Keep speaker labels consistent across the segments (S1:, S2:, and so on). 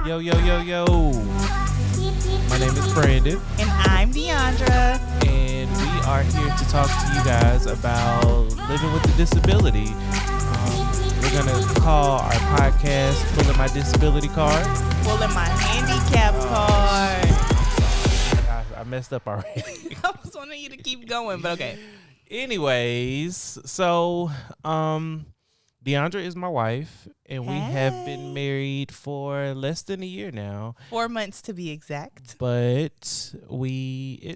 S1: Yo, yo, yo, yo. My name is Brandon.
S2: And I'm Deandra.
S1: And we are here to talk to you guys about living with a disability. We're going to call our podcast Pulling My Disability Card.
S2: Pulling My Handicap Card.
S1: I messed up already.
S2: I was wanting you to keep going, but okay.
S1: Anyways, so Deandra is my wife, and we have been married for less than a year now.
S2: 4 months to be exact.
S1: But to me,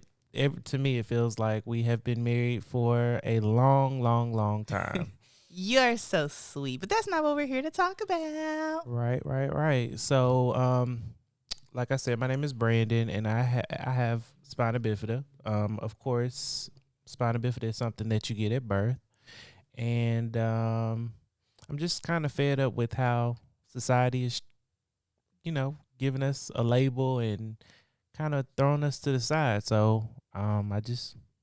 S1: it feels like we have been married for a long, long, long time.
S2: You're so sweet, but that's not what we're here to talk about.
S1: Right. So, like I said, my name is Brandon, and I have spina bifida. Of course, spina bifida is something that you get at birth, and I'm just kind of fed up with how society is, giving us a label and kind of throwing us to the side. So,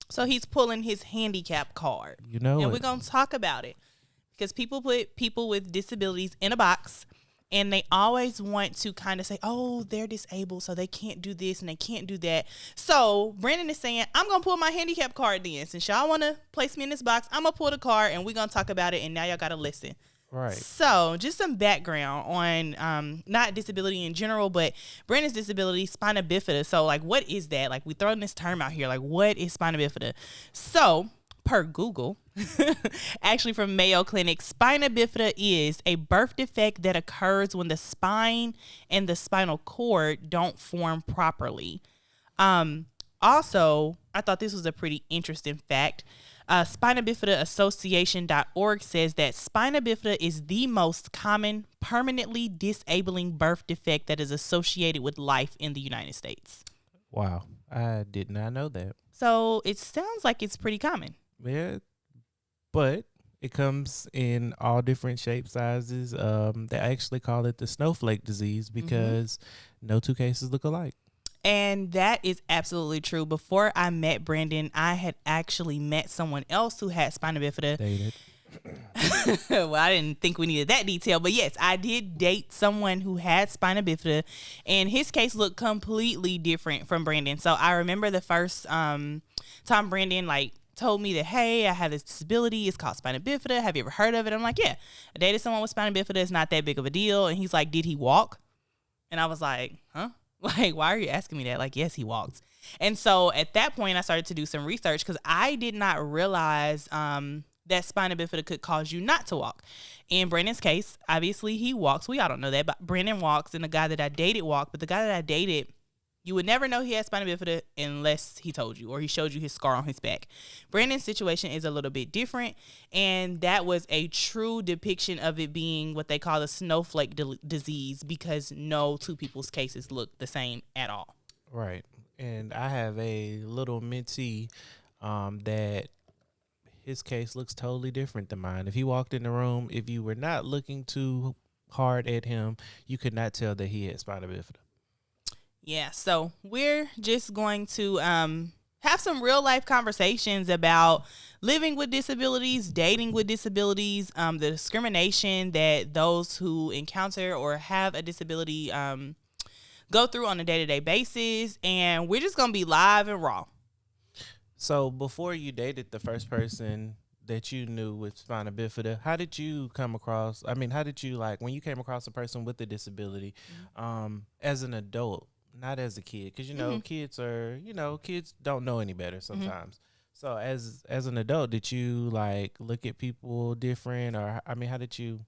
S2: So he's pulling his handicap card. And we're going to talk about it because people put people with disabilities in a box, and they always want to kind of say, oh, they're disabled, so they can't do this and they can't do that. So Brandon is saying, I'm going to pull my handicap card then. Since y'all want to place me in this box, I'm going to pull the card and we're going to talk about it, and now y'all got to listen.
S1: Right.
S2: So just some background on not disability in general, but Brandon's disability, spina bifida. So like, what is that? Like, we throwing this term out here. Like, what is spina bifida? So per Google, actually from Mayo Clinic, spina bifida is a birth defect that occurs when the spine and the spinal cord don't form properly. Also, I thought this was a pretty interesting fact. Spina Bifida Association.org says that spina bifida is the most common permanently disabling birth defect that is associated with life in the United States.
S1: Wow. I did not know that.
S2: So it sounds like it's pretty common.
S1: Yeah, but it comes in all different shapes, sizes. They actually call it the snowflake disease because no two cases look alike.
S2: And that is absolutely true. Before I met Brandon, I had actually met someone else who had spina bifida.
S1: Dated.
S2: Well, I didn't think we needed that detail, but yes, I did date someone who had spina bifida, and his case looked completely different from Brandon. So I remember the first time Brandon told me that, hey, I have this disability. It's called spina bifida. Have you ever heard of it? I'm like, yeah. I dated someone with spina bifida. It's not that big of a deal. And he's like, did he walk? And I was like, huh? Like, why are you asking me that? Like, yes, he walks. And so at that point, I started to do some research because I did not realize that spina bifida could cause you not to walk. In Brandon's case, obviously he walks. We all don't know that, but Brandon walks, and the guy that I dated walked. But the guy that I dated, you would never know he had spina bifida unless he told you or he showed you his scar on his back. Brandon's situation is a little bit different, and that was a true depiction of it being what they call the snowflake disease because no two people's cases look the same at all.
S1: Right. And I have a little mentee that his case looks totally different than mine. If he walked in the room, if you were not looking too hard at him, you could not tell that he had spina bifida.
S2: Yeah, so we're just going to have some real life conversations about living with disabilities, dating with disabilities, the discrimination that those who encounter or have a disability go through on a day-to-day basis, and we're just going to be live and raw.
S1: So before you dated the first person that you knew with spina bifida, how did you come across, when you came across a person with a disability as an adult? Not as a kid, because kids don't know any better sometimes. So as an adult, did you look at people different, or how did you?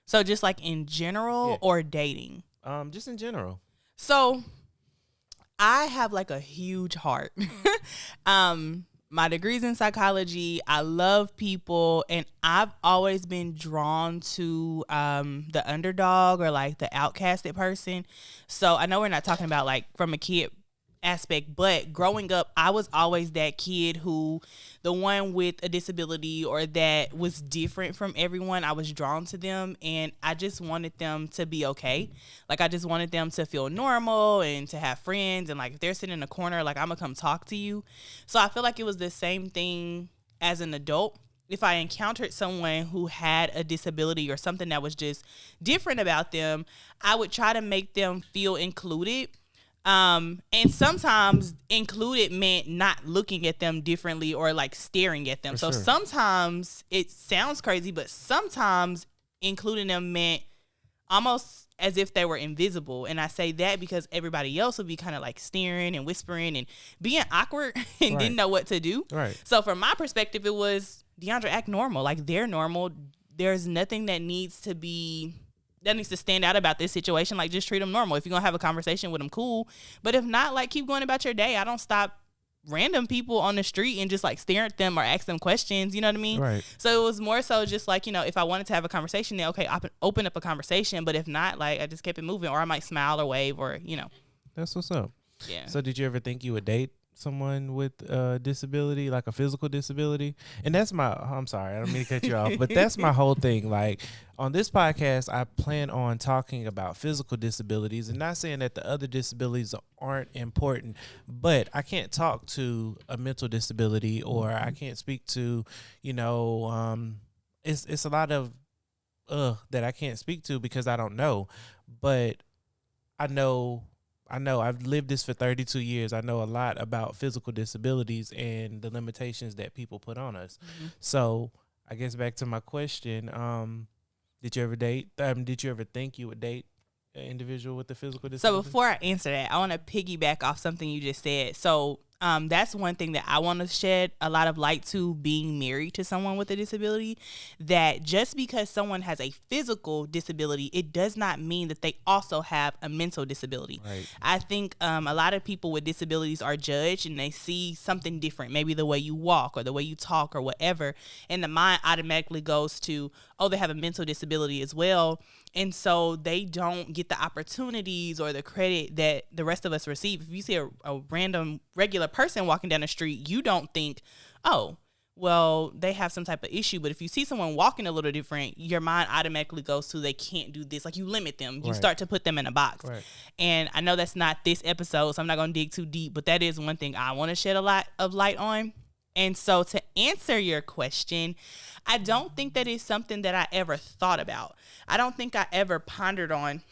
S2: So just in general or dating?
S1: Just in general.
S2: So I have a huge heart. My degree's in psychology. I love people, and I've always been drawn to the underdog or the outcasted person. So I know we're not talking about from a kid aspect, but growing up, I was always that kid who, the one with a disability or that was different from everyone. I was drawn to them, and I just wanted them to be okay. I just wanted them to feel normal and to have friends, and if they're sitting in a corner, I'm gonna come talk to you. So I feel like it was the same thing as an adult. if I encountered someone who had a disability or something that was just different about them, I would try to make them feel included. And sometimes included meant not looking at them differently or like staring at them.
S1: For
S2: So
S1: sure.
S2: sometimes it sounds crazy, but sometimes including them meant almost as if they were invisible. And I say that because everybody else would be kind of like staring and whispering and being awkward and
S1: Right.
S2: didn't know what to do.
S1: Right.
S2: So from my perspective, it was DeAndre, act normal. Like, they're normal. There's nothing that needs to stand out about this situation. Like, just treat them normal. If you're going to have a conversation with them, cool. But if not, like, keep going about your day. I don't stop random people on the street and just like stare at them or ask them questions. You know what I mean?
S1: Right.
S2: So it was more so just like, if I wanted to have a conversation, then okay, open up a conversation. But if not, like, I just kept it moving, or I might smile or wave or,
S1: That's what's up.
S2: yeah.
S1: So did you ever think you would date someone with a disability, like a physical disability? And that's I'm sorry, I don't mean to cut you off, but that's my whole thing. Like, on this podcast, I plan on talking about physical disabilities, and not saying that the other disabilities aren't important, but I can't talk to a mental disability, or I can't speak to, it's a lot of that I can't speak to because I don't know. But I know I've lived this for 32 years. I know a lot about physical disabilities and the limitations that people put on us.
S2: Mm-hmm.
S1: So I guess back to my question, did you ever date? Did you ever think you would date an individual with a physical disability?
S2: So before I answer that, I want to piggyback off something you just said. So that's one thing that I want to shed a lot of light to, being married to someone with a disability, that just because someone has a physical disability, it does not mean that they also have a mental disability.
S1: Right.
S2: I think a lot of people with disabilities are judged and they see something different, maybe the way you walk or the way you talk or whatever, and the mind automatically goes to, oh, they have a mental disability as well. And so they don't get the opportunities or the credit that the rest of us receive. If you see a random regular person walking down the street, you don't think, oh, well, they have some type of issue. But if you see someone walking a little different, your mind automatically goes to, they can't do this. Like, you limit them. You
S1: Right.
S2: start to put them in a box.
S1: Right.
S2: And I know that's not this episode, so I'm not going to dig too deep, but that is one thing I want to shed a lot of light on. And so to answer your question, I don't think that is something that I ever thought about. I don't think I ever pondered on,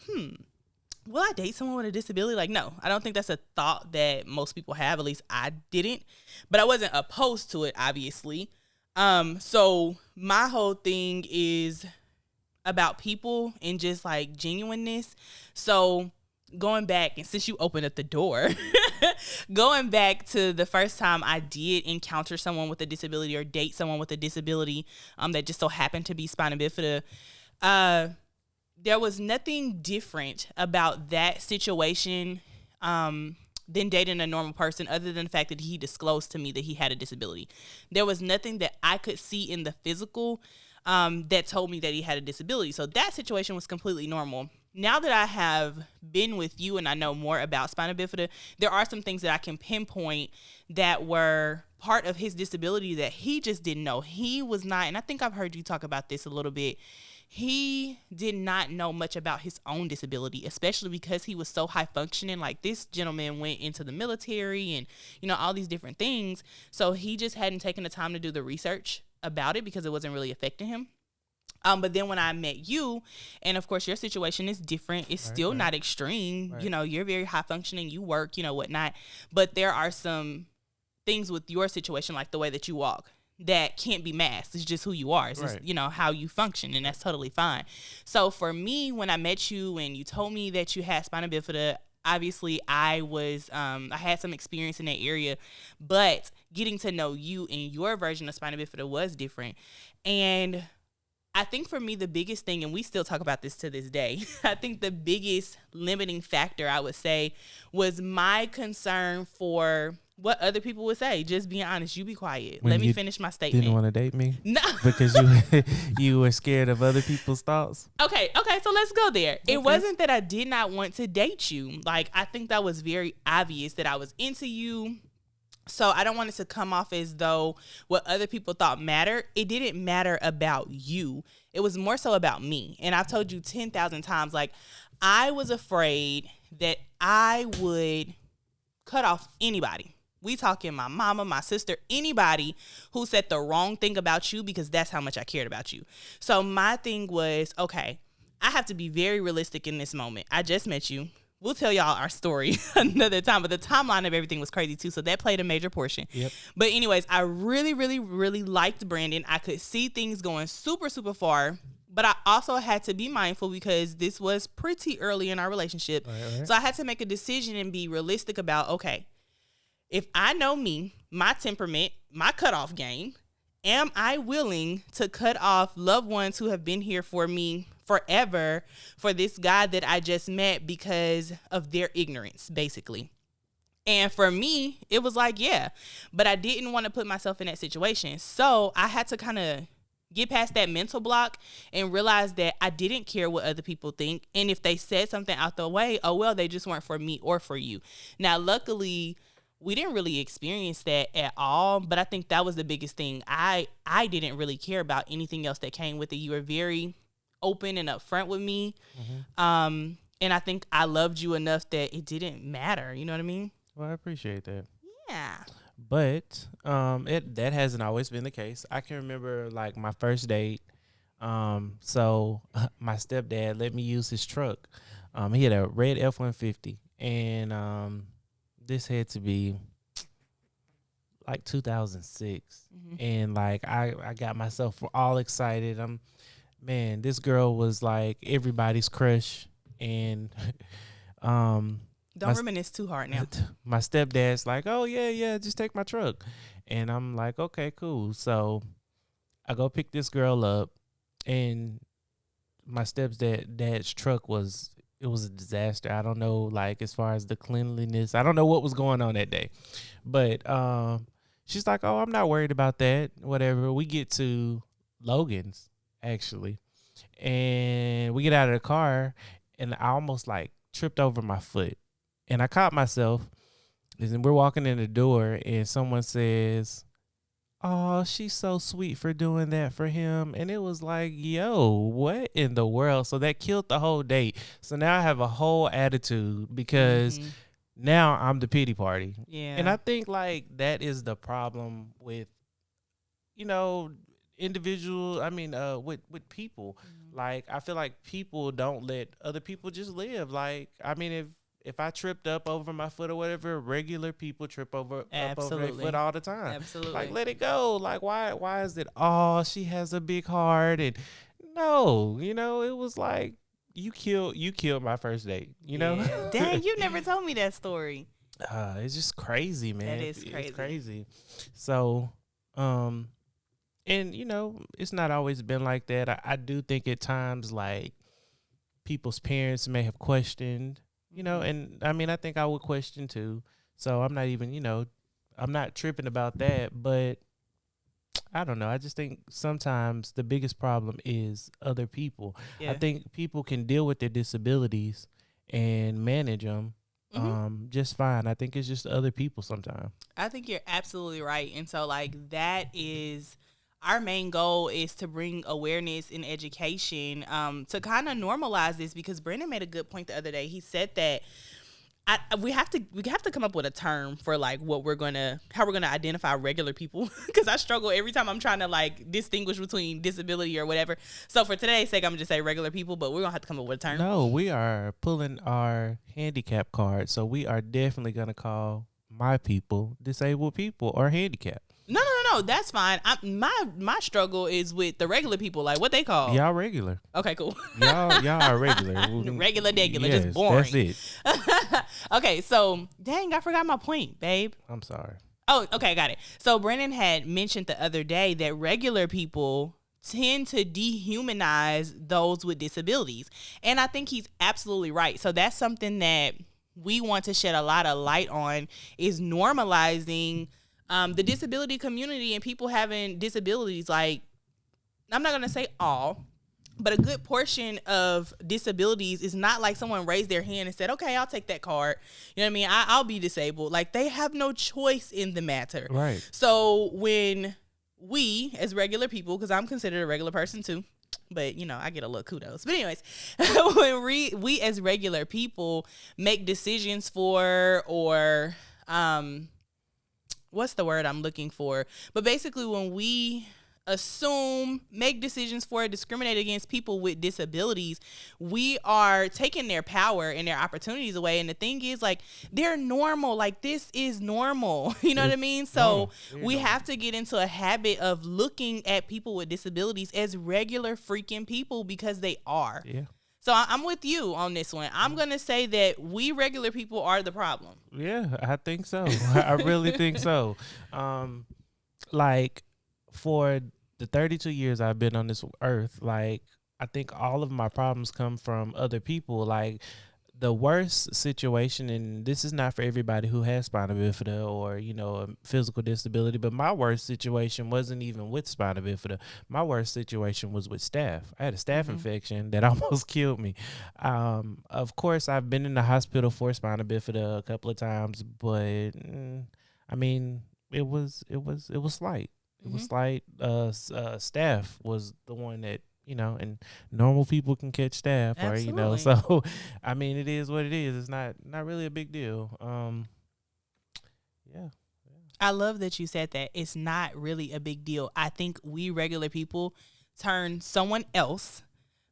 S2: will I date someone with a disability? Like, no, I don't think that's a thought that most people have. At least I didn't. But I wasn't opposed to it, obviously. So my whole thing is about people and just like genuineness. So going back, and since you opened up the door, going back to the first time I did encounter someone with a disability or date someone with a disability that just so happened to be spina bifida, there was nothing different about that situation than dating a normal person, other than the fact that he disclosed to me that he had a disability. There was nothing that I could see in the physical that told me that he had a disability. So that situation was completely normal. Now that I have been with you and I know more about spina bifida, there are some things that I can pinpoint that were part of his disability that he just didn't know. He was not, and I think I've heard you talk about this a little bit, he did not know much about his own disability, especially because he was so high functioning. Like, this gentleman went into the military and, all these different things. So he just hadn't taken the time to do the research about it because it wasn't really affecting him. But then when I met you, and of course your situation is different, it's
S1: Right,
S2: still
S1: right.
S2: not extreme.
S1: Right.
S2: You're very high functioning, you work, whatnot. But there are some things with your situation, like the way that you walk, that can't be masked. It's just who you are. It's
S1: Right.
S2: just, how you function, and that's totally fine. So for me, when I met you and you told me that you had spina bifida, obviously I was, I had some experience in that area, but getting to know you and your version of spina bifida was different. And I think for me, the biggest thing, and we still talk about this to this day, I think the biggest limiting factor, I would say, was my concern for what other people would say. Just being honest, you be quiet.
S1: When
S2: Let me
S1: you
S2: finish my statement.
S1: Didn't want to date me
S2: No.
S1: because you were scared of other people's thoughts.
S2: Okay, so let's go there.
S1: Okay.
S2: It wasn't that I did not want to date you. Like, I think that was very obvious that I was into you. So I don't want it to come off as though what other people thought mattered. It didn't matter about you. It was more so about me. And I've told you 10,000 times, like, I was afraid that I would cut off anybody We talking my mama, my sister, anybody who said the wrong thing about you, because that's how much I cared about you. So my thing was, okay, I have to be very realistic in this moment. I just met you. We'll tell y'all our story another time, but the timeline of everything was crazy too, so that played a major portion.
S1: Yep.
S2: But anyways, I really, really, really liked Brandon. I could see things going super, super far, but I also had to be mindful because this was pretty early in our relationship.
S1: Right.
S2: So I had to make a decision and be realistic about, okay, if I know me, my temperament, my cutoff game, am I willing to cut off loved ones who have been here for me forever for this guy that I just met because of their ignorance, basically? And for me, it was like, yeah, but I didn't want to put myself in that situation. So I had to kind of get past that mental block and realize that I didn't care what other people think. And if they said something out the way, oh, well, they just weren't for me or for you. Now, luckily, we didn't really experience that at all, but I think that was the biggest thing. I didn't really care about anything else that came with it. You were very open and upfront with me. And I think I loved you enough that it didn't matter. You know what I mean?
S1: Well, I appreciate that.
S2: Yeah.
S1: But that hasn't always been the case. I can remember like my first date. So my stepdad let me use his truck. He had a red F-150, and this had to be like 2006. And like I got myself all excited. Man, this girl was like everybody's crush, and
S2: Don't reminisce too hard now.
S1: My stepdad's like, oh, yeah, just take my truck. And I'm like, okay, cool. So I go pick this girl up, and my dad's truck was a disaster. I don't know, like, as far as the cleanliness, I don't know what was going on that day. But she's like, oh, I'm not worried about that, whatever. We get to Logan's, actually, and we get out of the car, and I almost, like, tripped over my foot. And I caught myself, and we're walking in the door, and someone says, oh, she's so sweet for doing that for him. And it was like, yo, what in the world? So that killed the whole date. So now I have a whole attitude because now I'm the pity party.
S2: Yeah.
S1: And I think, like, that is the problem with, with people. Like, I feel like people don't let other people just live. Like, I mean, if I tripped up over my foot or whatever, regular people trip up over their foot all the time.
S2: Absolutely.
S1: Like, let it go. Like, why is it, oh, she has a big heart? And no, it was like, you killed my first date, you know?
S2: Dang, you never told me that story.
S1: It's just crazy, man.
S2: That is crazy.
S1: It's crazy. So, and it's not always been like that. I do think at times, like, people's parents may have questioned, and I mean, I think I would question too. So I'm not even, I'm not tripping about that, but I don't know. I just think sometimes the biggest problem is other people. Yeah. I think people can deal with their disabilities and manage them just fine. I think it's just other people sometimes.
S2: I think you're absolutely right. And so, like, that is our main goal, is to bring awareness and education to kind of normalize this, because Brandon made a good point the other day. He said that we have to come up with a term for, like, how we're gonna identify regular people, because I struggle every time I'm trying to, like, distinguish between disability or whatever. So for today's sake, I'm gonna just say regular people, but we're gonna have to come up with a term.
S1: No, we are pulling our handicap card, so we are definitely gonna call my people disabled people or handicap.
S2: No, that's fine. My struggle is with the regular people, like what they call.
S1: Y'all regular.
S2: Okay, cool.
S1: Y'all are regular.
S2: Regular,
S1: yes,
S2: just boring.
S1: That's it.
S2: Okay, so dang, I forgot my point, babe.
S1: I'm sorry.
S2: Oh, okay, got it. So Brandon had mentioned the other day that regular people tend to dehumanize those with disabilities, and I think he's absolutely right. So that's something that we want to shed a lot of light on, is normalizing the disability community and people having disabilities. Like, I'm not going to say all, but a good portion of disabilities is not like someone raised their hand and said, okay, I'll take that card. You know what I mean? I'll be disabled. Like, they have no choice in the matter.
S1: Right.
S2: So when we, as regular people, because I'm considered a regular person too, but, I get a little kudos. But anyways, when we as regular people make decisions for, or what's the word I'm looking for? But basically, when we assume, make decisions for, discriminate against people with disabilities, we are taking their power and their opportunities away. And the thing is, like, they're normal. Like, this is normal. You know what I mean? So we have to get into a habit of looking at people with disabilities as regular freaking people, because they are.
S1: Yeah.
S2: So I'm with you on this one. I'm going to say that we regular people are the problem.
S1: Yeah, I think so. I really think so. Like, for the 32 years I've been on this earth, like, I think all of my problems come from other people. Like, the worst situation, and this is not for everybody who has spina bifida or, you know, a physical disability, but my worst situation wasn't even with spina bifida. My worst situation was with staph. I had a staph infection that almost killed me. Of course, I've been in the hospital for spina bifida a couple of times, but I mean, it was slight. It was slight. Staph was the one that, you know, and normal people can catch staph, or, you know, so I mean, it is what it is. It's not really a big deal. Yeah.
S2: I love that you said that. It's not really a big deal. I think we regular people turn someone else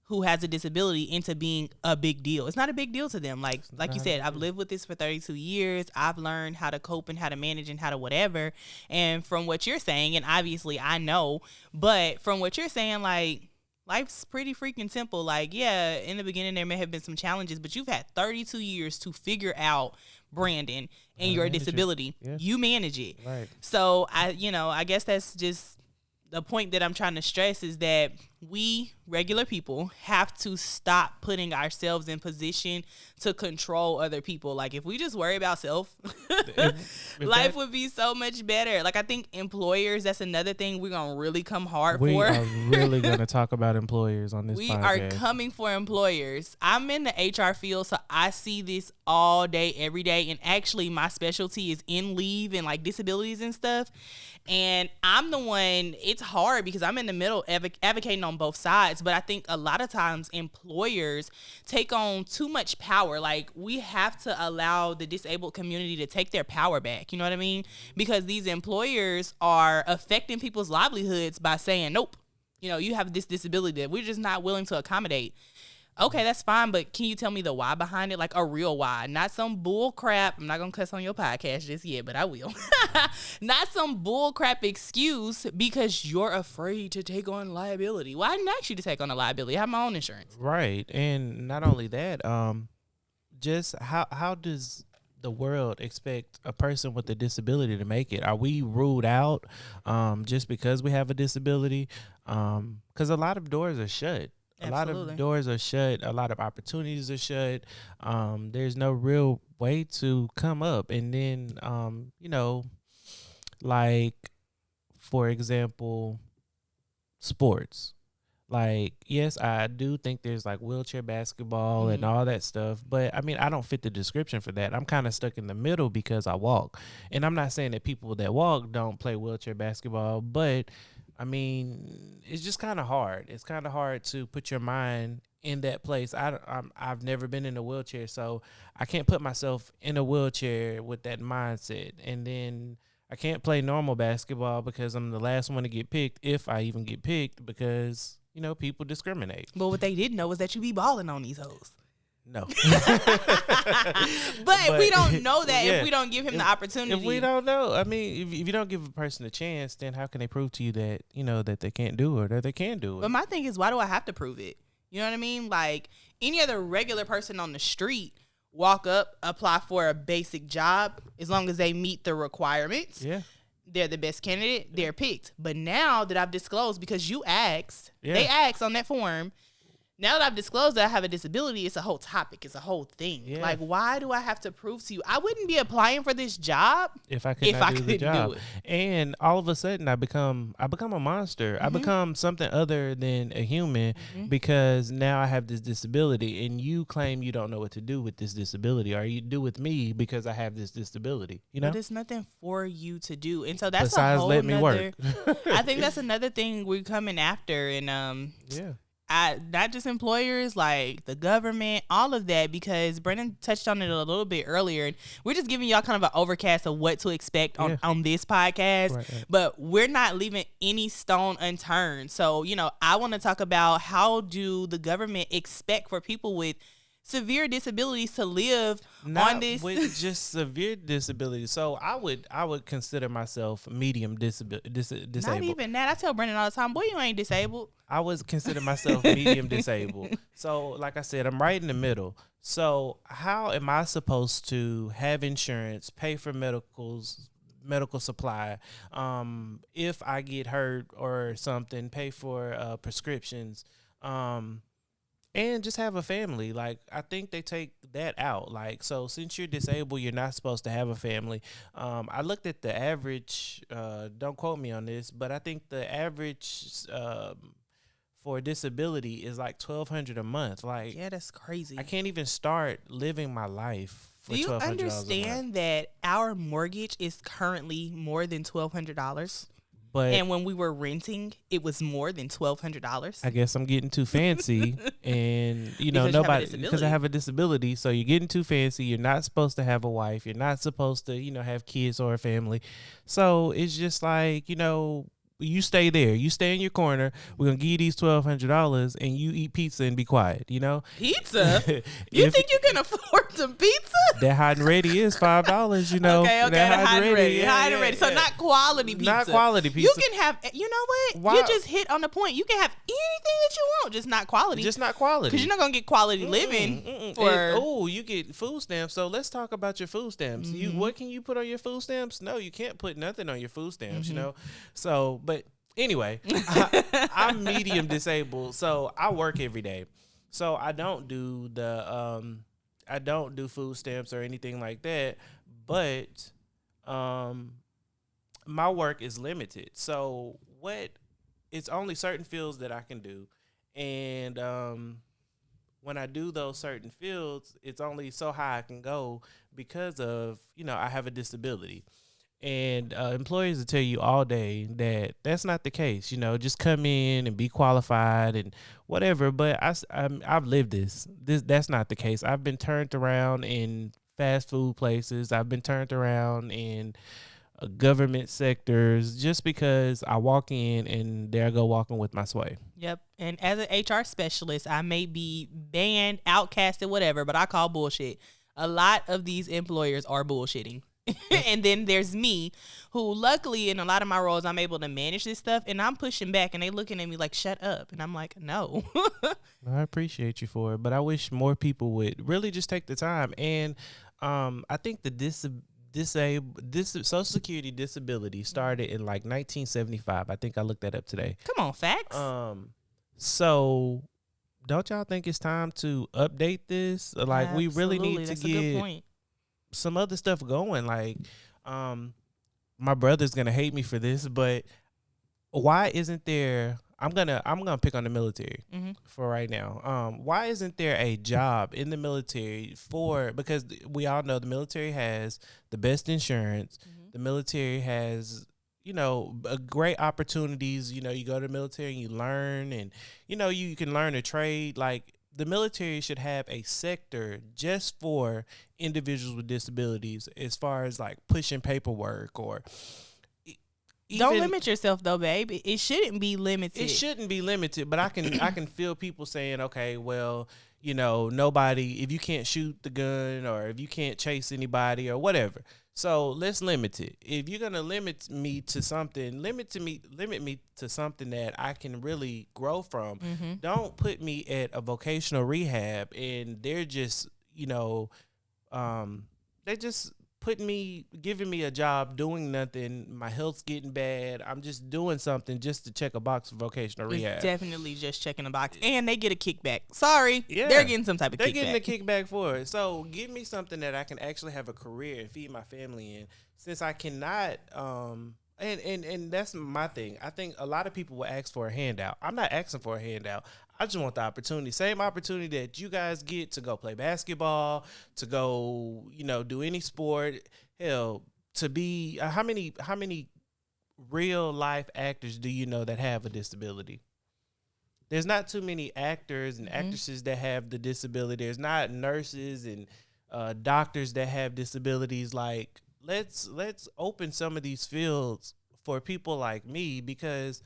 S2: who has a disability into being a big deal. It's not a big deal to them. Like you said, I've lived with this for 32 years. I've learned how to cope and how to manage and how to whatever. And from what you're saying, and obviously I know, but from what you're saying, like, life's pretty freaking simple. Like, yeah, in the beginning there may have been some challenges, but you've had 32 years to figure out, Brandon, and your disability. Yeah. You manage it.
S1: Right.
S2: So I guess that's just the point that I'm trying to stress, is that we regular people have to stop putting ourselves in position to control other people. Like, if we just worry about self, life would be so much better. Like, I think employers, that's another thing we're going to really come hard for.
S1: We are really going to talk about employers on this podcast.
S2: We are coming for employers. I'm in the HR field, so I see this all day, every day. And actually, my specialty is in leave and, like, disabilities and stuff. And I'm the one, it's hard because I'm in the middle advocating on both sides. But I think a lot of times employers take on too much power. Like, we have to allow the disabled community to take their power back. You know what I mean? Because these employers are affecting people's livelihoods by saying, nope, you know, you have this disability that we're just not willing to accommodate. Okay, that's fine, but can you tell me the why behind it? Like, a real why, not some bull crap. I'm not going to cuss on your podcast just yet, but I will. Not some bull crap excuse because you're afraid to take on liability. Well, I didn't ask you to take on a liability. I have my own insurance.
S1: Right. And not only that, just how does the world expect a person with a disability to make it? Are we ruled out just because we have a disability? Because a lot of doors are shut.
S2: Absolutely.
S1: A lot of doors are shut. A lot of opportunities are shut. There's no real way to come up. And then, you know, like, for example, sports. Like, yes, I do think there's, like, wheelchair basketball and all that stuff. But, I mean, I don't fit the description for that. I'm kind of stuck in the middle because I walk. And I'm not saying that people that walk don't play wheelchair basketball, but I mean, it's just kind of hard. It's kind of hard to put your mind in that place. I've never been in a wheelchair, so I can't put myself in a wheelchair with that mindset. And then I can't play normal basketball because I'm the last one to get picked, if I even get picked, because, you know, people discriminate.
S2: But what they didn't know was that you be balling on these hoes.
S1: No.
S2: but we don't know that if we don't give him the opportunity.
S1: If we don't know, I mean, if you don't give a person a chance, then how can they prove to you that, you know, that they can't do it or they can do it?
S2: But my thing is, why do I have to prove it? You know what I mean? Like, any other regular person on the street, walk up, apply for a basic job, as long as they meet the requirements.
S1: Yeah.
S2: They're the best candidate, they're picked. But now that I've disclosed, because you asked, they asked on that form, now that I've disclosed that I have a disability, it's a whole topic. It's a whole thing. Yeah. Like, why do I have to prove to you? I wouldn't be applying for this job
S1: if I couldn't do it. And all of a sudden, I become a monster. I become something other than a human because now I have this disability, and you claim you don't know what to do with this disability, or you do with me because I have this disability. You know,
S2: but there's nothing for you to do, and so that's
S1: besides
S2: a whole
S1: let me work.
S2: I think that's another thing we're coming after, and not just employers, like the government, all of that, because Brennan touched on it a little bit earlier. And we're just giving y'all kind of an overcast of what to expect on this podcast,
S1: Right.
S2: but we're not leaving any stone unturned. So, I want to talk about how do the government expect for people with severe disabilities to live
S1: Not
S2: on this
S1: with just severe disability. So I would consider myself medium disabled.
S2: Not even that. I tell Brennan all the time, boy, you ain't disabled.
S1: I would consider myself medium disabled. So like I said, I'm right in the middle. So how am I supposed to have insurance, pay for medical supply, if I get hurt or something, pay for prescriptions, and just have a family? Like, I think they take that out. Like, so since you're disabled, you're not supposed to have a family. I looked at the average, don't quote me on this, but I think the average for disability is like $1,200 a month. Like,
S2: Yeah, that's crazy.
S1: I can't even start living my life for
S2: Do you
S1: $1,200 a month.
S2: understand that our mortgage is currently more than $1,200?
S1: But
S2: And when we were renting, it was more than $1,200.
S1: I guess I'm getting too fancy, and
S2: Because you have a
S1: nobody, because I
S2: disability.
S1: have a disability. So you're getting too fancy. You're not supposed to have a wife. You're not supposed to, have kids or a family. So it's just like, you stay there. You stay in your corner. We're gonna give you these $1,200, and you eat pizza and be quiet.
S2: Pizza? You think you can afford some pizza?
S1: That hot and ready is $5.
S2: Okay,
S1: that
S2: hot and ready.
S1: Yeah,
S2: Hot and
S1: yeah,
S2: ready. So
S1: yeah.
S2: not quality pizza.
S1: Not quality pizza.
S2: You can have, you know what?
S1: Why-
S2: You just hit on the point. You can have anything that you want, just not quality.
S1: Just not quality.
S2: Because you're not going to get quality living. For
S1: You get food stamps. So let's talk about your food stamps. What can you put on your food stamps? No, you can't put nothing on your food stamps. So, but anyway, I'm medium disabled, so I work every day. So I don't do I don't do food stamps or anything like that. But my work is limited. So it's only certain fields that I can do, and when I do those certain fields, it's only so high I can go because of I have a disability. And employers will tell you all day that that's not the case. Just come in and be qualified and whatever. But I've lived this. That's not the case. I've been turned around in fast food places. I've been turned around in government sectors just because I walk in and there I go walking with my sway.
S2: Yep. And as an HR specialist, I may be banned, outcasted, whatever, but I call bullshit. A lot of these employers are bullshitting. And then there's me, who luckily in a lot of my roles I'm able to manage this stuff, and I'm pushing back and they looking at me like, shut up. And I'm like, no.
S1: I appreciate you for it, but I wish more people would really just take the time. And I think the Social Security disability started in like 1975. I think I looked that up today.
S2: Come on, facts.
S1: So don't y'all think it's time to update this? Like, we really need to
S2: That's
S1: get
S2: a good point.
S1: some other stuff going. Like, my brother's gonna hate me for this, but why isn't there? I'm gonna pick on the military for right now. Why isn't there a job in the military because we all know the military has the best insurance. The military has great opportunities. You go to the military and you learn, and you can learn a trade. Like, the military should have a sector just for individuals with disabilities, as far as like pushing paperwork or.
S2: Don't limit yourself though, babe. It shouldn't be limited.
S1: It shouldn't be limited, but I can feel people saying, okay, well, nobody, if you can't shoot the gun or if you can't chase anybody or whatever. So let's limit it. If you're gonna limit me to something, limit me to something that I can really grow from. Don't put me at a vocational rehab and they're just, they just giving me a job, doing nothing. My health's getting bad. I'm just doing something just to check a box for vocational rehab.
S2: It's definitely just checking a box, and they get a kickback. Sorry,
S1: Yeah.
S2: they're getting some type of
S1: They're
S2: kickback.
S1: getting a kickback for it. So give me something that I can actually have a career and feed my family in. Since I cannot, and that's my thing. I think a lot of people will ask for a handout. I'm not asking for a handout. I just want the opportunity, same opportunity that you guys get to go play basketball, to go, do any sport. Hell, to be how many real life actors do you know that have a disability? there's not too many actors and actresses that have the disability. There's not nurses and doctors that have disabilities. Like, let's open some of these fields for people like me, because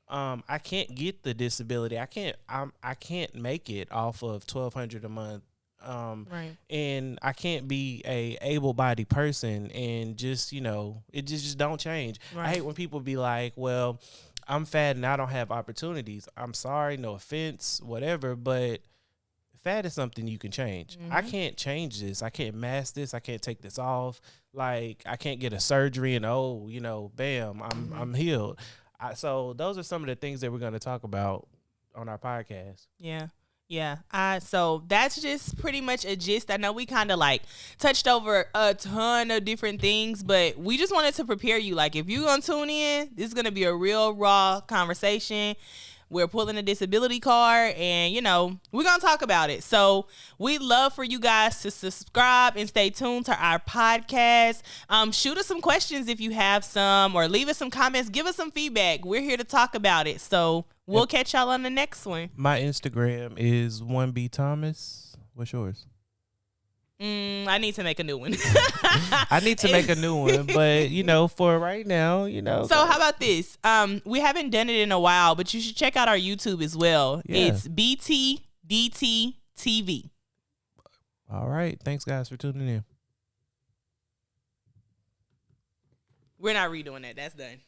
S1: I can't get the disability. I can't make it off of $1,200 a month.
S2: Right.
S1: And I can't be a able-bodied person and just, it just don't change. I
S2: Right.
S1: hate when people be like, well, I'm fat and I don't have opportunities. I'm sorry, no offense, whatever, but fat is something you can change. I can't change this. I can't mask this. I can't take this off. Like, I can't get a surgery and bam, I'm healed. So those are some of the things that we're going to talk about on our podcast.
S2: Yeah. Yeah. So that's just pretty much a gist. I know we kind of like touched over a ton of different things, but we just wanted to prepare you. Like, if you're going to tune in, this is going to be a real raw conversation. We're pulling a disability card and, we're going to talk about it. So we'd love for you guys to subscribe and stay tuned to our podcast. Shoot us some questions if you have some, or leave us some comments. Give us some feedback. We're here to talk about it. So we'll catch y'all on the next one.
S1: My Instagram is 1B Thomas. What's yours?
S2: I need to make a new one.
S1: I need to make a new one, but for right now,
S2: So how about this? We haven't done it in a while, but you should check out our YouTube as well.
S1: Yeah.
S2: It's BTDT TV.
S1: All right. Thanks, guys, for tuning in.
S2: We're not redoing that. That's done.